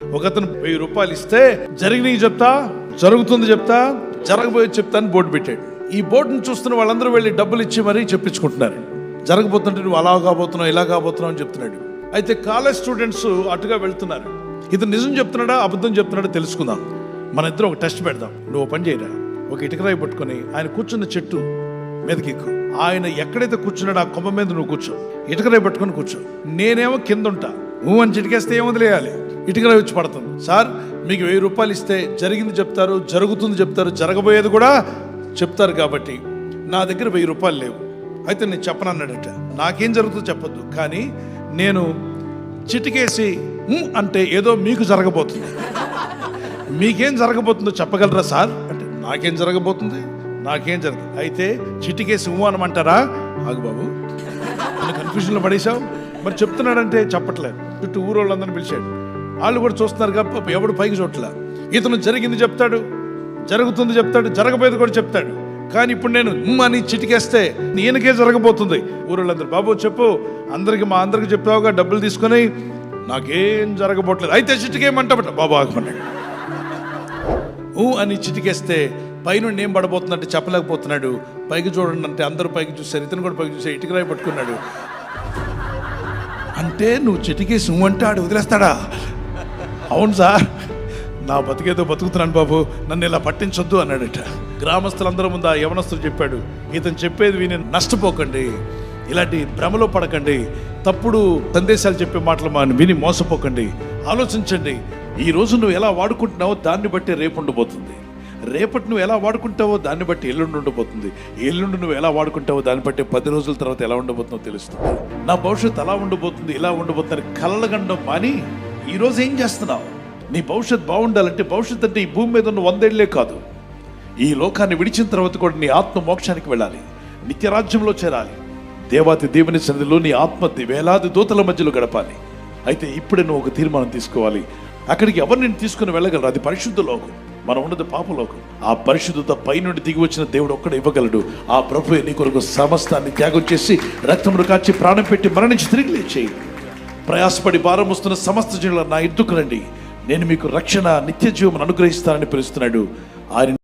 ఒకతను 1000 రూపాయలు ఇస్తే జరిగినవి చెప్తా, జరుగుతుంది చెప్తా, జరగబోయేది చెప్తా అని బోర్డు పెట్టాడు. ఈ బోర్డును చూస్తున్న వాళ్ళందరూ వెళ్ళి డబ్బులు ఇచ్చి మరీ చెప్పించుకుంటున్నారు. జరగబోతుంటే నువ్వు అలా కాబోతున్నావు, ఇలా కాబోతున్నావు అని చెప్తున్నాడు. అయితే కాలేజ్ స్టూడెంట్స్ అటుగా వెళ్తున్నారు. ఇతను నిజం చెప్తున్నాడా అబద్ధం చెప్తున్నాడా తెలుసుకుందాం. మన ఇద్దరం ఒక టెస్ట్ పెడదాం. నువ్వు పని చేయరా, ఒక ఇటుకరాయి పట్టుకొని ఆయన కూర్చున్న చెట్టు మీదకి ఎక్కు. ఆయన ఎక్కడైతే కూర్చున్నాడో ఆ కొమ్మ మీద నువ్వు కూర్చో, ఇటుకరాయి పట్టుకొని కూర్చో. నేనేమో కింద ఉంటా. నువ్వు అని చిటికేస్తే ఏం వదిలేయాలి, ఇటుకరాయి వచ్చి పడుతుంది. సార్ మీకు 1000 రూపాయలు ఇస్తే జరిగింది చెప్తారు, జరుగుతుంది చెప్తారు, జరగబోయేది కూడా చెప్తారు. కాబట్టి నా దగ్గర 1000 రూపాయలు లేవు. అయితే నేను చెప్పనన్నాడట. నాకేం జరుగుతుందో చెప్పొద్దు, కానీ నేను చిటికేసి అంటే ఏదో మీకు జరగబోతుంది, మీకేం జరగబోతుందో చెప్పగలరా సార్ అంటే నాకేం జరగబోతుంది, నాకేం జరగదు. అయితే చిటికేసి అనమంటారా? ఆగు బాబు, నన్ను కన్ఫ్యూజన్లో పడేశావు. మరి చెప్తున్నాడంటే చెప్పట్లేదు. చుట్టూ ఊరోళ్ళందరినీ పిలిచాడు. వాళ్ళు కూడా చూస్తున్నారు కాబట్టి ఎవడు పైకి చూడట్లా. ఇతను జరిగింది చెప్తాడు, జరుగుతుంది చెప్తాడు, జరగబోయేది కూడా చెప్తాడు. కానీ ఇప్పుడు నేను అని చిటికేస్తే ఈయనకే జరగబోతుంది. ఊరోళ్ళందరూ బాబు చెప్పు, మా అందరికి చెప్పావుగా డబ్బులు తీసుకొని, నాకేం జరగబోట్లేదు. అయితే చిటికేయమంటాబట్ట. బాబు ఆగమన్నాడు. అని చిటికేస్తే పైనుండి ఏం పడబోతుందంటే చెప్పలేకపోతున్నాడు. పైకి చూడండి అంటే అందరూ పైకి చూశారు. ఇతను కూడా పైకి చూసాడు. ఇటుకరాయి పట్టుకున్నాడు. అంటే నువ్వు చిటికేసి అంటే ఆడు వదిలేస్తాడా? అవును సార్, నా బతికేదో బతుకుతున్నాను బాబు, నన్ను ఇలా పట్టించొద్దు అన్నాడట. గ్రామస్తులందరూ ముందు ఆ యవనస్తుడు చెప్పాడు, ఇతను చెప్పేది విని నష్టపోకండి, ఇలాంటి భ్రమలో పడకండి, తప్పుడు సందేశాలు చెప్పే మాటలు విని మోసపోకండి. ఆలోచించండి, ఈ రోజు నువ్వు ఎలా వాడుకుంటున్నావో దాన్ని బట్టి రేపు ఉండబోతుంది, రేపటి నువ్వు ఎలా వాడుకుంటావో దాన్ని బట్టి ఎల్లుండి ఉండబోతుంది, ఎల్లుండి నువ్వు ఎలా వాడుకుంటావో దాన్ని బట్టి 10 రోజుల తర్వాత ఎలా ఉండబోతుందో తెలుస్తుంది. నా భవిష్యత్తు అలా ఉండబోతుంది, ఇలా ఉండబోతుంది కలలుగండం మాని ఈరోజు ఏం చేస్తున్నావు? నీ భవిష్యత్తు బాగుండాలంటే, భవిష్యత్తు అంటే ఈ భూమి మీద ఉన్న 100 ఏళ్లే కాదు, ఈ లోకాన్ని విడిచిన తర్వాత కూడా నీ ఆత్మ మోక్షానికి వెళ్ళాలి, నిత్యరాజ్యంలో చేరాలి, దేవాతి దేవుని సన్నిధిలో నీ ఆత్మ వేలాది దూతల మధ్యలో గడపాలి. అయితే ఇప్పుడే నువ్వు ఒక తీర్మానం తీసుకోవాలి. అక్కడికి ఎవరు నేను తీసుకుని వెళ్ళగలరు? అది పరిశుద్ధ లోకం, మనం ఉన్నది పాపలోకం. ఆ పరిశుద్ధత పైనుండి దిగి వచ్చిన దేవుడు ఒక్కడు ఇవ్వగలడు. ఆ ప్రభువే నీ కొరకు సమస్తాన్ని త్యాగం చేసి రక్తమును కాచి ప్రాణం పెట్టి మరణించి తిరిగి లేచేయి. ప్రయాసపడి భారం వస్తున్న సమస్త జనుల నా ఎద్దుకు రండి, నేను మీకు రక్షణ నిత్య జీవం అనుగ్రహిస్తానని పిలుస్తున్నాడు ఆయన.